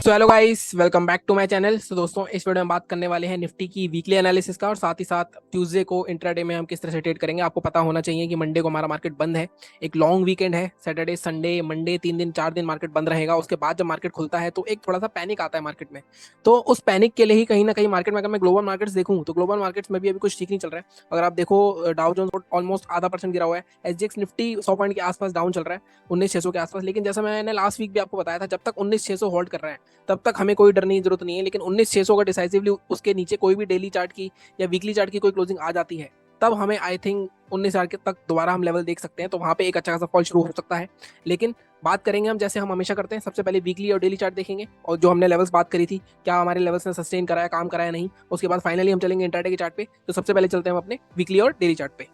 So hello guys, welcome back to my channel. So दोस्तों, इस video में बात करने वाले हैं निफ्टी की वीकली एनालिसिस का और साथ ही साथ ट्यूसडे को इंट्राडे में हम किस तरह से ट्रेड करेंगे। आपको पता होना चाहिए कि मंडे को हमारा मार्केट बंद है, एक लॉन्ग वीकेंड है। सैटरडे संडे मंडे 3 दिन 4 दिन मार्केट बंद रहेगा। उसके बाद जब मार्केट खुलता है तो एक थोड़ा सा पैनिक आता है मार्केट में। तो उस पैनिक के लिए ही कहीं ना कहीं मार्केट में, अगर मैं ग्लोबल मार्केट्स देखूँ तो ग्लोबल मार्केट्स में भी अभी कुछ ठीक नहीं चल रहा है। अगर आप देखो, डाउ जोन्स ऑलमोस्ट ½ % गिरा हुआ है। एसजीएक्स निफ्टी 100 पॉइंट के आसपास डाउन चल रहा है, 19,600 के आसपास। लेकिन जैसा मैंने लास्ट वीक भी आपको बताया था, जब तक 19,600 होल्ड कर रहे हैं तब तक हमें कोई डरने की जरूरत नहीं है। लेकिन 19,600 का डिसाइसिवली उसके नीचे कोई भी डेली चार्ट की या वीकली चार्ट की कोई क्लोजिंग आ जाती है, तब हमें आई थिंक 19,000 तक दोबारा हम लेवल देख सकते हैं। तो वहां पे एक अच्छा खासा फॉल शुरू हो सकता है। लेकिन बात करेंगे हम, जैसे हम हमेशा करते हैं, सबसे पहले वीकली और डेली चार्ट देखेंगे और जो हमने लेवल्स बात करी थी, क्या हमारे लेवल्स ने सस्टेन कराया, काम कराया नहीं। उसके बाद फाइनली हम चलेंगे इंट्राडे के चार्ट पे। तो सबसे पहले चलते हैं हम अपने वीकली और डेली चार्ट पे।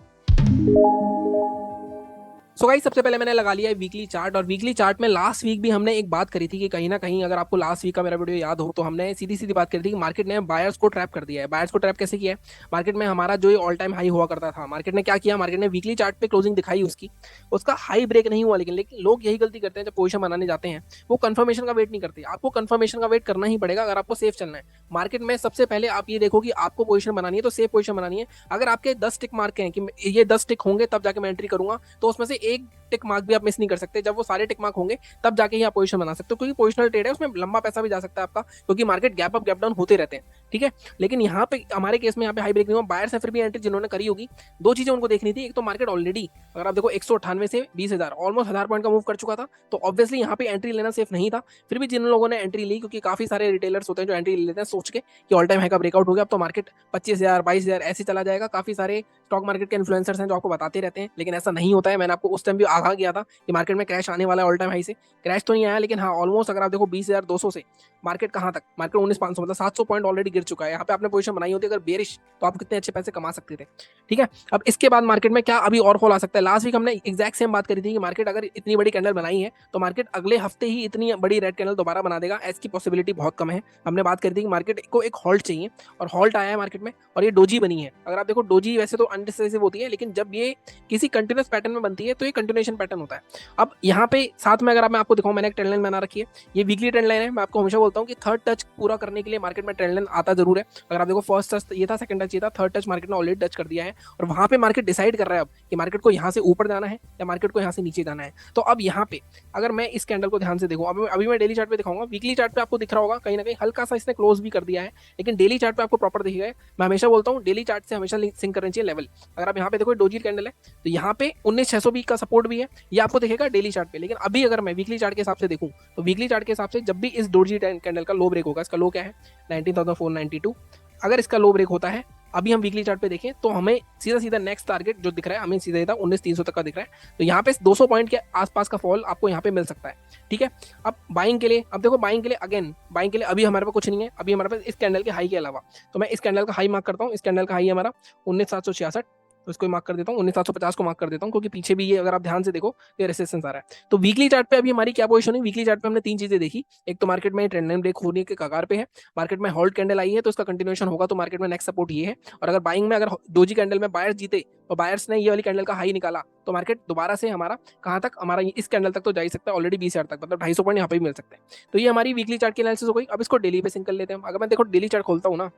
सो गाइस, सबसे पहले मैंने लगा लिया है वीकली चार्ट। और वीकली चार्ट में लास्ट वीक भी हमने एक बात करी थी कि कहीं ना कहीं, अगर आपको लास्ट वीक का मेरा वीडियो याद हो, तो हमने सीधी सीधी बात करी थी कि मार्केट ने बायर्स को ट्रैप कर दिया है। बायर्स को ट्रैप कैसे किया है? मार्केट में हमारा जो ऑल टाइम हाई हुआ करता था, मार्केट ने क्या किया, मार्केट ने वीकली चार्ट पे क्लोजिंग दिखाई उसकी, उसका हाई ब्रेक नहीं हुआ। लेकिन लोग यही गलती करते हैं, जब पोजिशन बनाने जाते हैं वो कंफर्मेशन का वेट नहीं करते। आपको कंफर्मेशन का वेट करना ही पड़ेगा अगर आपको सेफ चलना है मार्केट में। सबसे पहले आप ये देखो कि आपको पोजिशन बनानी है तो सेफ पोजिशन बनानी है। अगर आपके 10 टिक मार्क हैं कि ये 10 टिक होंगे तब जाके मैं एंट्री करूंगा, तो उसमें से एक टिक मार्क भी आप मिस नहीं कर सकते। जब वो सारे टिक मार्क होंगे तब जाके ही आप पोजीशन बना सकते हो, क्योंकि पोजिशनल ट्रेड है, उसमें लंबा पैसा भी जा सकता है आपका, क्योंकि market gap up gap down होते रहते हैं। ठीक है, लेकिन यहाँ पे हमारे केस में यहाँ पे हाई ब्रेक नहीं हुआ। बायर्स ने फिर भी एंट्री जिन्होंने करी होगी, दो चीजें उनको देखनी थी। एक तो मार्केट ऑलरेडी, अगर आप देखो, 198 से 20,000 ऑलमोस्ट 1000 पॉइंट का मूव कर चुका था, तो ऑब्वियसली यहाँ पे एंट्री लेना सेफ नहीं था। फिर भी जिन लोगों ने एंट्री ली, क्योंकि काफी सारे रिटेलर्स होते हैं जो एंट्री ले लेते हैं सोच के कि ऑल टाइम हाई का ब्रेकआउट हो गया, अब तो मार्केट 25,000 22,000 ऐसे चला जाएगा। काफी सारे स्टॉक मार्केट के इन्फ्लुएंसर्स हैं जो आपको बताते रहते हैं, लेकिन ऐसा नहीं होता है। मैंने आपको उस टाइम भी आगाह किया था कि मार्केट में क्रैश आने वाला है ऑल टाइम हाई से। क्रैश तो नहीं आया, लेकिन हाँ ऑलमोस्ट अगर आप देखो 20,200 से मार्केट कहाँ तक, मार्केट 19,500, मतलब 700 पॉइंट ऑलरेडी गिर चुका है। यहाँ पे आपने पोजीशन बनाई होती अगर बेरिश, तो आप कितने अच्छे पैसे कमा सकते थे। ठीक है, अब इसके बाद मार्केट में क्या अभी और फॉल आ सकता है? लास्ट वीक हमने एग्जैक्ट सेम बात करी थी कि मार्केट अगर इतनी बड़ी कैंडल बनाई है तो मार्केट अगले हफ्ते ही इतनी बड़ी रेड कैंडल दोबारा बना देगा, ऐसी पॉसिबिलिटी बहुत कम है। हमने बात करी थी कि मार्केट को एक हॉल्ट चाहिए, और हॉल्ट आया है मार्केट में, और ये डोजी बनी है। अगर आप देखो, डोजी वैसे तो अनडिसाइसिव होती है, लेकिन जब ये किसी कंटिन्यूस पैटर्न में बनती है तो ये कंटिन्यूएशन पैटर्न होता है। अब यहाँ पे साथ में अगर मैं आपको दिखाऊं, मैंने एक ट्रेंड लाइन बना रखी है, ये वीकली ट्रेंड लाइन है। मैं आपको हमेशा बोलता हूँ कि थर्ड टच पूरा करने के लिए मार्केट में ट्रेंड लाइन आता जरूर है। अगर आप देखो, फर्स्ट टच ये था, सेकंड टच ये था, थर्ड टच मार्केट ने ऑलरेडी टच कर दिया है, और वहां पे मार्केट डिसाइड कर रहा है अब कि मार्केट को यहाँ से ऊपर जाना है या मार्केट को यहाँ से नीचे जाना है। तो अब यहाँ पे अगर मैं इस कैंडल को ध्यान से देखूँ, अभी मैं डेली चार्ट पे दिखाऊंगा, वीकली चार्ट पे आपको दिख रहा होगा कहीं ना कहीं हल्का सा इसने क्लोज भी कर दिया है, लेकिन डेली चार्ट पे आपको प्रॉपर दिखेगा। मैं हमेशा बोलता हूँ डेली चार्ट से हमेशा सिंक करनी चाहिए लेवल। अगर आप यहाँ पे देखो, डोजी कैंडल है, तो यहाँ पे 19,600 का सपोर्ट भी है, ये आपको दिखेगा डेली चार्ट पे। लेकिन अभी अगर मैं वीकली चार्ट के हिसाब से देखूं, तो वीकली चार्ट के हिसाब से जब भी इस डोजी कैंडल का लो ब्रेक होगा, इसका लो क्या है 19,492, अगर इसका लो ब्रेक होता है, अभी हम वीकली चार्ट पे देखें, तो हमें सीधा सीधा नेक्स्ट टारगेट जो दिख रहा है, हमें सीधा सीधा 19,300 तक का दिख रहा है। तो यहाँ पे 200 पॉइंट के आसपास का फॉल आपको यहाँ पे मिल सकता है। ठीक है, अब बाइंग के लिए, अब देखो बाइंग के लिए, अगेन बाइंग के लिए अभी हमारे पास कुछ नहीं है। अभी हमारे पास इस कैंडल के हाई के अलावा, तो मैं इस कैंडल का हाई मार्क करता हूँ। इस कैंडल का हाई है हमारा 19,766, तो इसको मार्क कर देता हूँ, 19,750 को मार्क कर देता हूँ, क्योंकि पीछे भी ये अगर आप ध्यान से देखो ये रेसिस्टेंस आ रहा है। तो वीकली चार्ट पे अभी हमारी क्या पोजीशन है? वीकली चार्ट पे हमने तीन चीजें देखी। एक तो मार्केट में ट्रेंड लाइन ब्रेक होने के कगार पे है, मार्केट में होल्ड कैंडल आई है, तो इसका कंटिन्यूएशन होगा, तो मार्केट में नेक्स्ट सपोर्ट ये है। और अगर बाइंग में, अगर डोजी कैंडल में बायर्स जीते और बायर्स ने ये वाली कैंडल का हाई निकाला, तो मार्केट दोबारा से हमारा कहाँ तक, हमारा इस कैंडल तक तो जा ही सकता है ऑलरेडी, 20,000 तक, मतलब 250 पॉइंट यहाँ पे भी मिल सकते हैं। तो ये हमारी वीकली चार्ट की एनालिसिस हो गई। अब इसको डेली पे सिंक कर लेते हैं। अगर मैं देखो डेली चार्ट खोलता हूँ ना,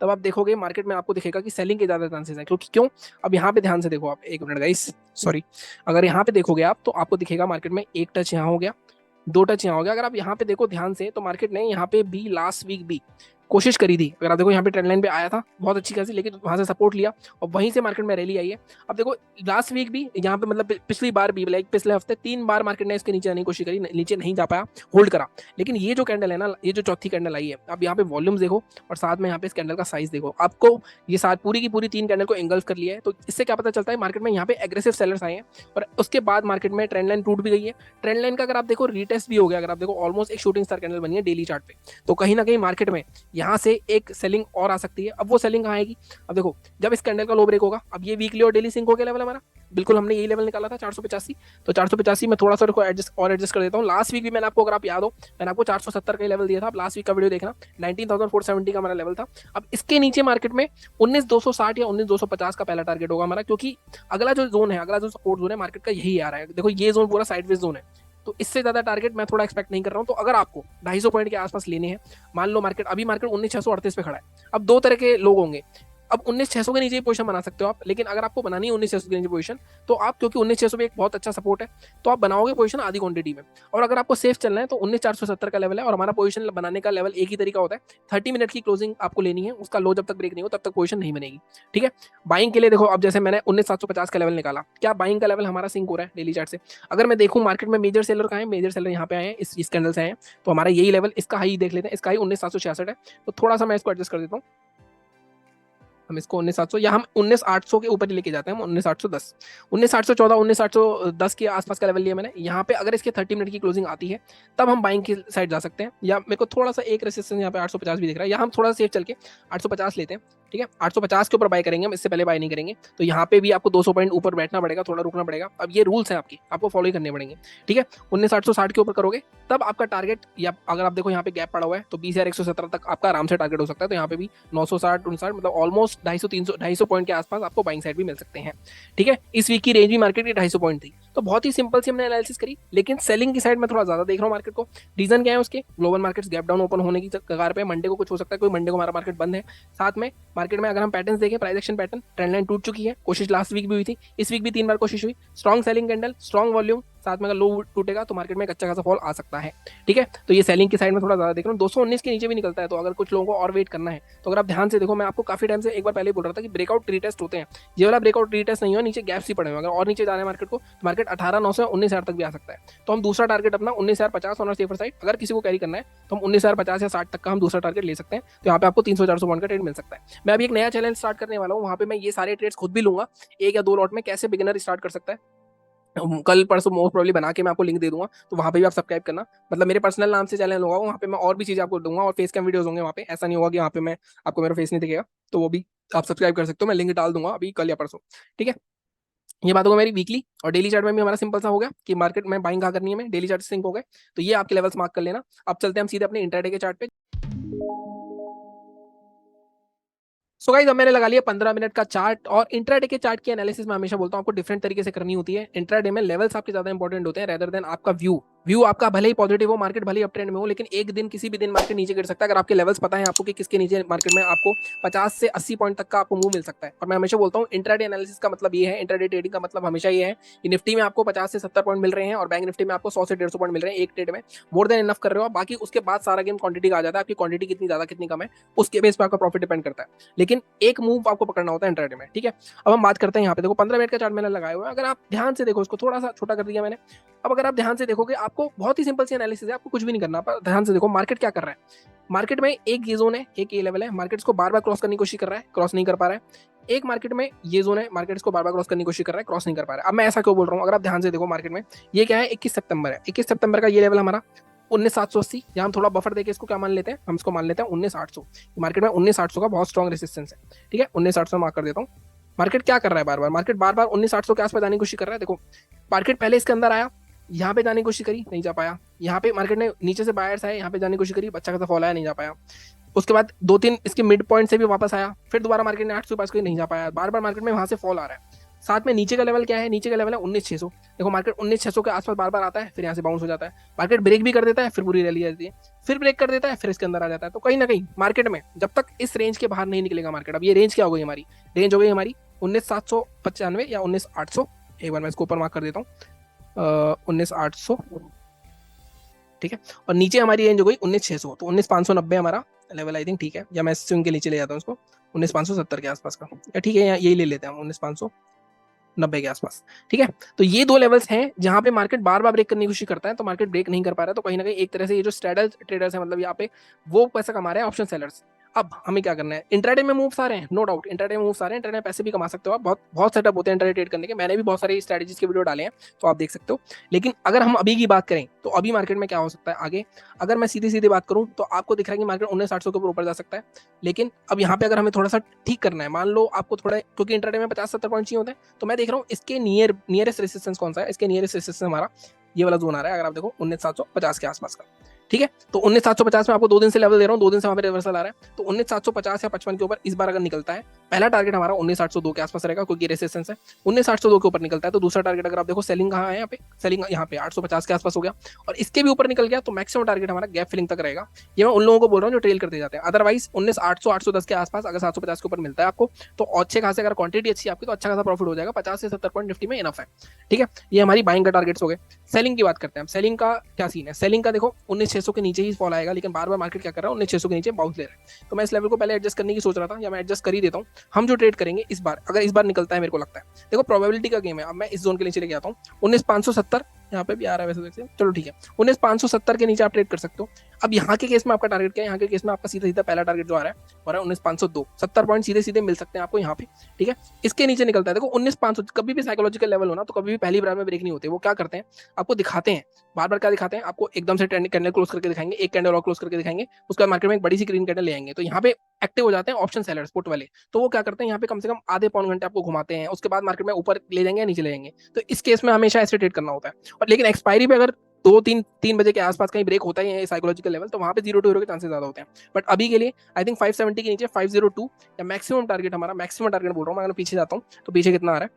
तब आप देखोगे मार्केट में आपको दिखेगा कि सेलिंग के ज्यादा चांसेस है। क्योंकि क्यों? अब यहाँ पे ध्यान से देखो आप, एक मिनट गाइस, सॉरी, अगर यहाँ पे देखोगे आप, तो आपको दिखेगा मार्केट में एक टच यहाँ हो गया, दो टच यहाँ हो गया। अगर आप यहाँ पे देखो ध्यान से, तो मार्केट ने यहाँ पे भी लास्ट वीक भी कोशिश करी थी। अगर आप देखो, यहाँ पे ट्रेंड लाइन पे आया था बहुत अच्छी खासी, लेकिन वहां से सपोर्ट लिया और वहीं से मार्केट में रैली आई है। अब देखो, लास्ट वीक भी यहाँ पे, मतलब पिछली बार भी, लाइक पिछले हफ्ते 3 बार मार्केट ने इसके नीचे आने की कोशिश करी, नीचे नहीं जा पाया, होल्ड करा। लेकिन ये जो कैंडल है ना, ये जो चौथी कैंडल आई है, अब यहाँ पे वॉल्यूम्स देखो और साथ में यहाँ पे इस कैंडल का साइज देखो, आपको ये साथ पूरी की पूरी 3 कैंडल को एंगल्फ कर लिया है। तो इससे क्या पता चलता है, मार्केट में यहाँ पे एग्रेसिव सेलर्स आए हैं, और उसके बाद मार्केट में ट्रेंड लाइन टूट भी गई है। ट्रेंड लाइन का अगर आप देखो रीटेस्ट भी हो गया, अगर आप देखो ऑलमोस्ट एक शूटिंग स्टार कैंडल बनी है डेली चार्ट पे। तो कहीं ना कहीं मार्केट में यहाँ से एक सेलिंग और आ सकती है। अब वो सेलिंग कहाँ आएगी? अब देखो, जब इस कैंडल का लो ब्रेक होगा, अब ये वीकली और डेली सिंक हो गया लेवल हमारा, बिल्कुल हमने यही लेवल निकाला था 485। तो 485 में थोड़ा सा एडजस्ट कर देता हूँ। लास्ट वीक भी मैंने आपको, अगर आप याद हो, मैंने आपको 470 का लेवल दिया था। आप लास्ट वीक का वीडियो देखना, 19,470 का हमारा लेवल था। अब इसके नीचे मार्केट में 19,260 या 19,250 का पहला टारगेट होगा हमारा, क्योंकि अगला जो जोन है, अगला जो सपोर्ट जोन है मार्केट का, यही आ रहा है। देखो, ये जोन पूरा साइडवेज जोन है, तो इससे ज़्यादा टारगेट मैं थोड़ा एक्सपेक्ट नहीं कर रहा हूँ। तो अगर आपको 250 पॉइंट के आसपास लेने हैं, मान लो मार्केट 19,638 पे खड़ा है, अब दो तरह के लोग होंगे। अब 19,600 के नीचे पोजीशन बना सकते हो आप, लेकिन अगर आपको बनानी है 19,600 के नीचे पोजीशन, तो आप, क्योंकि 19,600 भी एक बहुत अच्छा सपोर्ट है, तो आप बनाओगे पोजीशन आधी क्वांटिटी में। और अगर आपको सेफ चलना है तो 19,470 का लेवल है, और हमारा पोजीशन बनाने का लेवल एक ही तरीका होता है, 30 मिनट की क्लोजिंग आपको लेनी है, उसका लो जब तक ब्रेक नहीं हो तब तक पोजीशन नहीं बनेगी। ठीक है, बाइंग के लिए देखो, अब जैसे मैंने 19,750 का लेवल निकाला, क्या बाइंग का लेवल हमारा सिंक हो रहा है डेली चार्ट से? अगर मैं देखूं मार्केट में मेजर सेलर कहाँ है, मेजर सेलर यहाँ पे आए हैं, इस कैंडल से आए हैं, तो हमारा यही लेवल, इसका हाई देख लेते हैं, इसका हाई 19,766 है। तो थोड़ा सा मैं इसको एडजस्ट कर देता हूँ, हम इसको 19,700 या हम 19,800 के ऊपर ही लेके जाते हैं, हम 19,810, 19,814, 19,810 के आसपास का लेवल लिया मैंने यहाँ पे। अगर इसके 30 मिनट की क्लोजिंग आती है तब हम बाइंग की साइड जा सकते हैं, या मेरे को थोड़ा सा एक रेसिस्टेंस यहाँ पे 850 भी दिख रहा है, या हम थोड़ा सा सेफ चल के 850 लेते हैं। ठीक है, 850 के ऊपर बाय करेंगे हम, इससे पहले बाय नहीं करेंगे। तो यहाँ पे भी आपको 200 पॉइंट ऊपर बैठना पड़ेगा, थोड़ा रुकना पड़ेगा। अब ये रूल्स हैं आपकी, आपको फॉलो ही करने पड़ेंगे। ठीक है, 19,860 के ऊपर करोगे तब आपका टारगेट, या अगर आप देखो यहाँ पे गैप पड़ा हुआ है तो 20,117 तक आपका आराम से टारगेट हो सकता है। तो यहाँ पे भी 960 59, मतलब ऑलमोस्ट 250 पॉइंट के आसपास आपको बाइंग साइड भी मिल सकते हैं। ठीक है, इस वीक की रेंज भी मार्केट की 250 पॉइंट थी। तो बहुत ही सिंपल सी हमने एनालिसिस करी, लेकिन सेलिंग की साइड में थोड़ा ज्यादा देख रहा हूँ मार्केट को। रीजन क्या है उसके? Global markets gap down open होने की कगार पे, मंडे को कुछ हो सकता है, कोई मंडे को हमारा मार्केट बंद है। साथ में मार्केट में अगर हम पैटर्न देखें, price action pattern, trend line टूट चुकी है, कोशिश लास्ट वीक भी हुई थी, इस वीक भी 3 बार कोशिश हुई, strong selling candle, strong volume, साथ में अगर लो टूटेगा तो मार्केट में एक अच्छा खासा फॉल आ सकता है। ठीक है, तो ये सेलिंग की साइड में थोड़ा ज्यादा देख रहा हूँ। 219 के नीचे भी निकलता है, तो अगर कुछ लोगों को और वेट करना है तो अगर आप ध्यान से देखो, मैं आपको काफी टाइम से एक बार पहले बोल रहा था कि ब्रेकआउट रीटेस्ट होते हैं, ये वाला ब्रेकआउट रीटेस्ट नहीं हुआ, नीचे गैप्स ही पड़े हुए। अगर और नीचे जाना है मार्केट को, तो मार्केट 18,900 से 19,000 तक भी आ सकता है। तो हम दूसरा टारगेट अपना 19,050 ऑन सेफर साइड, अगर किसी को कैरी करना है तो हम 19,050 या 60 तक का हम दूसरा टारगेट ले सकते हैं। तो यहाँ पे आपको 300-400 पॉइंट का ट्रेड मिल सकता है। मैं अभी एक नया चैलेंज स्टार्ट करने वाला हूँ, वहाँ पे मैं ये सारे ट्रेड्स खुद भी लूंगा, एक या दो लॉट में, कैसे बिगिनर स्टार्ट कर सकता है। कल परसों मोस्ट प्रोबेबली बना के मैं आपको लिंक दे दूंगा, तो वहाँ पे भी आप सब्सक्राइब करना। मतलब मेरे पर्सनल नाम से चैनल होगा, वहाँ पे मैं और भी चीजें आपको दूंगा, और फेस कैम वीडियोस होंगे वहाँ पे। ऐसा नहीं होगा कि वहाँ पे मैं आपको मेरा फेस नहीं दिखेगा, तो वो भी आप सब्सक्राइब कर सकते हो, मैं लिंक डाल दूंगा अभी कल या परसों। ठीक है, ये बात होगा मेरी वीकली। और डेली चार्ट में भी हमारा सिंपल सा हो गया कि मार्केट में बाइंग कहाँ करनी है, मैं डेली चार्ट सिंक हो गए। तो ये आपके लेवल्स मार्क कर लेना। अब चलते हैं हम सीधे अपने इंट्राडे के चार्ट पे। सो गाइस, अब मैंने लगा लिया 15 मिनट का चार्ट। और इंट्राडे के चार्ट की एनालिसिस मैं हमेशा बोलता हूँ आपको डिफरेंट तरीके से करनी होती है। इंट्राडे में लेवल्स आपके ज्यादा इंपॉर्टेंट होते हैं रेदर देन आपका व्यू आपका भले ही पॉजिटिव हो, मार्केट भले ही अप ट्रेंड में हो, लेकिन एक दिन किसी भी दिन मार्केट नीचे गिर सकता है। अगर आपके लेवल्स पता है आपको कि किसके नीचे मार्केट में आपको 50 से 80 पॉइंट तक का आपको मूव मिल सकता है। और मैं हमेशा बोलता हूँ इंट्राडे एनालिसिस का मतलब ये है, इंट्राडे ट्रेडिंग का मतलब हमेशा ये है कि निफ्टी में आपको 50 से 70 पॉइंट मिल रहे हैं और बैंक निफ्टी में आपको 100 से 150 पॉइंट मिल रहे हैं एक ट्रेड में, मोर देन इनफ कर रहे हो। बाकी उसके बाद सारा गेम क्वांटिटी का आ जाता है, आपकी क्वांटिटी कितनी ज्यादा कितनी कम है, उसके बेस पर आपका प्रॉफिट डिपेंड करता है। लेकिन एक मूव आपको पकड़ना होता है इंट्राडे में। ठीक है, अब हम बात करते हैं यहाँ पे। देखो 15 मिनट का चार्ट मैंने लगाया हुआ है, अगर आप ध्यान से देखो, इसको थोड़ा सा छोटा कर दिया मैंने। अब अगर आप ध्यान से देखोगे, आपको बहुत ही सिंपल सी एनालिसिस है, आपको कुछ भी नहीं करना। पर ध्यान से देखो मार्केट क्या कर रहा है। मार्केट में एक ये जोन है, एक ये लेवल है, मार्केट इसको बार बार क्रॉस करने की कोशिश कर रहा है, क्रॉस नहीं कर पा रहा है। एक मार्केट में ये जोन है, मार्केट इसको बार बार क्रॉस करने की कोशिश कर रहा है, क्रॉस नहीं कर पा रहा है। अब मैं ऐसा क्यों बोल रहा हूँ, अगर आप ध्यान से देखो मार्केट में, ये क्या है, 21 सितंबर है, 21 सितंबर का ये लेवल हमारा 19,780, या हम थोड़ा बफर देके इसको क्या मान लेते हैं, हम इसको मान लेते हैं 19,800। मार्केट में 19,800 का बहुत स्ट्रॉन्ग रेसिस्टेंस है। ठीक है, 19,800 मार्क कर देता हूँ। मार्केट क्या कर रहा है, मार्केट बार बार 19,800 के आसपास जाने की कोशिश कर रहा है। देखो मार्केट पहले इसके अंदर आया, यहाँ पे जाने की कोशिश करी, नहीं जा पाया। यहाँ पे मार्केट ने नीचे से बायर्स आए, यहाँ पे जाने की कोशिश करी, अच्छा खासा फॉल आया, नहीं जा पाया। उसके बाद 2-3 इसके मिड पॉइंट से भी वापस आया, फिर दोबारा मार्केट ने 800 पास कोई नहीं जा पाया। बार बार मार्केट में वहां से फॉल आ रहा है। साथ में नीचे का लेवल क्या है, नीचे का लेवल है 19,600। देखो मार्केट 19,600 के आसपास बार बार आता है, फिर यहाँ से बाउंस हो जाता है, मार्केट ब्रेक भी कर देता है, फिर पूरी रैली जाती है, फिर ब्रेक कर देता है, फिर इसके अंदर आ जाता है। तो कहीं ना कहीं मार्केट में जब तक इस रेंज के बाहर नहीं निकलेगा मार्केट, अब ये रेंज क्या हो गई हमारी, रेंज हो गई हमारी 19,795 या 19,800। एक बार मैं इसको ऊपर मार्क कर देता हूँ, 19,800। ठीक है, और नीचे हमारी रेंज हो गई 19,600, तो 19,590 हमारा लेवल आई थिंक। ठीक है, या मैं स्विंग के नीचे ले जाता हूँ इसको 19,570 के आसपास का, या ठीक है यही ले लेते हैं हम 19,590 के आसपास। ठीक है, तो ये दो लेवल्स हैं जहां पे मार्केट बार बार ब्रेक करने की कोशिश करता है, तो मार्केट ब्रेक नहीं कर पा रहा है। तो कहीं ना कहीं एक तरह से ये जो स्ट्रैडल ट्रेडर्स है, मतलब यहाँ पे वो पैसा कमा रहे हैं, ऑप्शन सेलर्स। अब हमें क्या करना है, इंट्राडे में मूव्स आ रहे हैं, नो डाउट इंट्राडे में मूव्स आ रहे हैं, इंट्राडे में पैसे भी कमा सकते हो आप, बहुत बहुत सेटअप होते हैं इंट्राडे ट्रेड करने के, मैंने भी बहुत सारे स्ट्रेटजीज के वीडियो डाले हैं, तो आप देख सकते हो। लेकिन अगर हम अभी की बात करें तो अभी मार्केट में क्या हो सकता है आगे, अगर मैं सीधी सीधी बात करूं तो आपको दिख रहा है कि मार्केट 19,800 के ऊपर जा सकता है। लेकिन अब यहाँ पे अगर हमें थोड़ा सा ठीक करना है, मान लो आपको थोड़ा, क्योंकि इंट्राडे में 50-70 पॉइंट चाहिए होते हैं, तो मैं देख रहा हूँ इसके नियरेस्ट रेसिस्टेंस कौन सा है। इसके नियरेस्ट रेसिस्टेंस हमारा ये वाला जोन आ रहा है, अगर आप देखो 19,750 के आसपास का। ठीक है, तो 19,750 में आपको 2 दिन से लेवल दे रहा हूँ, 2 दिन से वहां पे रिवर्सल आ रहा है, तो 19,750 या 55 के ऊपर इस बार अगर निकलता है, पहला टारगेट हमारा 19,802 के आसपास रहेगा क्योंकि रेसिस्टेंस है। 19,802 के ऊपर निकलता है तो दूसरा टारगेट अगर आप देखो सेलिंग कहाँ है, यहाँ पे सेलिंग यहाँ पे 850 के आसपास हो गया, और इसके भी ऊपर निकल गया तो मैक्सिमम टारगेट हमारा गैप फिलिंग तक रहेगा। ये मैं उन लोगों को बोल रहा हूँ जो ट्रेल करते जाते हैं। अदरवाइज 19,800 810 के आसपास अगर 750 के ऊपर मिलता है आपको तो अच्छे खासे, अगर क्वांटिटी अच्छी है आपकी तो अच्छा खासा प्रॉफिट हो जाएगा। 50 से 70 पॉइंट निफ्टी में इनफ है। ठीक है, ये हमारी बाइंग का टारगेट्स हो गए। सेलिंग की बात करते हैं। सेलिंग का क्या सीन है? सेलिंग का देखो 19,600 के नीचे ही फॉल आएगा, लेकिन बार बार मार्केट क्या कर रहा है, 19,600 के नीचे बाउंस ले रहा है, तो मैं इस लेवल को पहले एडजस्ट करने की सोच रहा था, या मैं एडजस्ट कर ही देता हूँ। हम जो ट्रेड करेंगे इस बार, अगर इस बार निकलता है, मेरे को लगता है, देखो प्रोबेबिलिटी का गेम है। अब मैं इस जोन के नीचे लेके आता हूँ 19,570, यहाँ पे भी आ रहा है वैसे देखते हैं, चलो ठीक है, 19,570 के नीचे आप ट्रेड कर सकते हो। अब यहाँ के केस में आपका टारगेट क्या है? यहाँ के केस में आपका सीधा सीधा पहला टारगेट जो आ रहा है वो रहा है 19,502, 70 पॉइंट सीधे सीधे मिल सकते हैं आपको यहाँ पे। ठीक है, इसके नीचे निकलता है, देखो 19,500 कभी भी साइकोलॉजिकल लेवल हो ना, तो कभी भी पहली बार में ब्रेक नहीं होते। वो क्या करते हैं, आपको दिखाते हैं, बार बार क्या दिखाते हैं आपको, एकदम से कैंडल क्लोज करके दिखाएंगे, एक कैंडल और क्लोज करके दिखाएंगे, उसके बाद मार्केट में एक बड़ी सी ग्रीन कैंडल ले आएंगे, तो यहाँ पे एक्टिव हो जाते हैं ऑप्शन सेलर्स, पुट वाले। तो वो क्या करते हैं, यहाँ पे कम से कम आधे पौन घंटे आपको घुमाते हैं, उसके बाद मार्केट में ऊपर ले जाएंगे या नीचे ले जाएंगे। तो इस केस में हमेशा ऐसे ट्रेड करना होता है। और लेकिन एक्सपायरी पे अगर 2 3 बजे के आसपास कहीं ब्रेक होता ही है साइकोलॉजिकल लेवल, तो वहां पे 0 टू 0 के चांसेस ज्यादा होते हैं। बट अभी के लिए आई थिंक 570 के नीचे 502 या मैक्सिमम टारगेट हमारा, मैक्सिमम टारगेट बोल रहा हूँ मैं, अगर पीछे जाता हूँ तो पीछे कितना आ रहा है,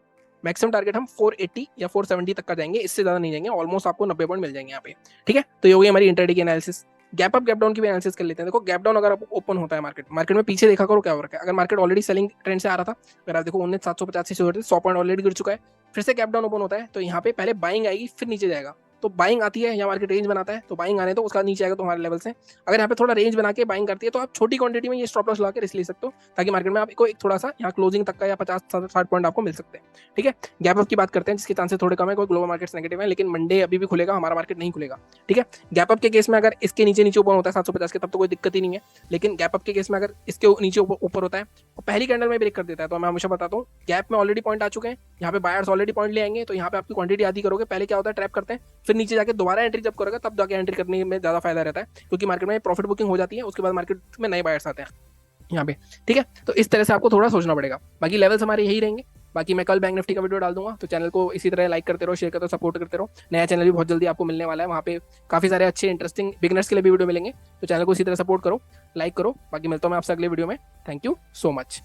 मैक्सिमम टारगेट हम 480 या 470 तक का जाएंगे, इससे ज्यादा नहीं जाएंगे। ऑलमोस्ट आपको 90 पॉइंट मिल जाएंगे यहाँ पे। ठीक है, तो ये हो गई हमारी इंट्राडे की analysis. Gap up gap down की भी एनालिसिस कर लेते हैं। देखो गैप डाउन अगर आप ओपन होता है मार्केट में पीछे देखा करो क्या हो रहा है। अगर मार्केट ऑलरेडी सेलिंग ट्रेंड से आ रहा था, अगर आप देखो 19,750 से शुरू होते 100 पॉइंट ऑलरेडी गिर चुका है, फिर से गैप डाउन ओपन होता है तो यहाँ पे पहले बाइंग आएगी फिर नीचे जाएगा। तो बाइंग आती है या मार्केट रेंज बनाता है तो बाइंग आने तो उसका नीचे आएगा तो हमारे लेवल से। अगर यहाँ पे थोड़ा रेंज बना के बाइंग करती है तो आप छोटी क्वांटिटी में ये स्टॉप लॉस लगा के रिस्क ले सकते हो, ताकि मार्केट में आपको एक थोड़ा सा यहाँ क्लोजिंग तक का या 50-60 पॉइंट आपको मिल सकते हैं। ठीक है, गैप अप की बात करते हैं जिसके चांसेस थोड़े कम है, कोई ग्लोबल मार्केट्स नेगेटिव है, लेकिन मंडे अभी भी खुलेगा, हमारा मार्केट नहीं खुलेगा। ठीक है, गैप अप के केस में अगर इसके नीचे नीचे ऊपर होता है 750 के, तब तो कोई दिक्कत ही नहीं है। लेकिन गैप अप के केस में अगर इसके नीचे ऊपर होता है और पहली कैंडल में ब्रेक कर देता है, तो मैं हमेशा बताता हूँ गैप में ऑलरेडी पॉइंट आ चुके हैं, यहाँ पे बायर्स ऑलरेडी पॉइंट ले आएंगे, तो यहाँ पे आपकी क्वांटिटी आधी करोगे। पहले क्या होता है, ट्रैप करते हैं, फिर नीचे जाके दोबारा एंट्री जब करोगे तब जाके एंट्री करने में ज्यादा फायदा रहता है, क्योंकि मार्केट में प्रॉफिट बुकिंग हो जाती है, उसके बाद मार्केट में नए बायर्स आते हैं यहाँ पे। ठीक है, तो इस तरह से आपको थोड़ा सोचना पड़ेगा। बाकी लेवल्स हमारे यही रहेंगे। बाकी मैं कल बैंक निफ्टी का वीडियो डाल दूंगा, तो चैनल को इसी तरह लाइक करते रहो, शेयर करते रहो, सपोर्ट करते रहो। नया चैनल भी बहुत जल्दी आपको मिलने वाला है, वहाँ पे काफी सारे अच्छे इंटरेस्टिंग बिगनर्स के लिए भी वीडियो मिलेंगे, तो चैनल को इसी तरह सपोर्ट करो, लाइक करो। बाकी मिलता हूँ मैं आपसे अगले वीडियो में। Thank you so much.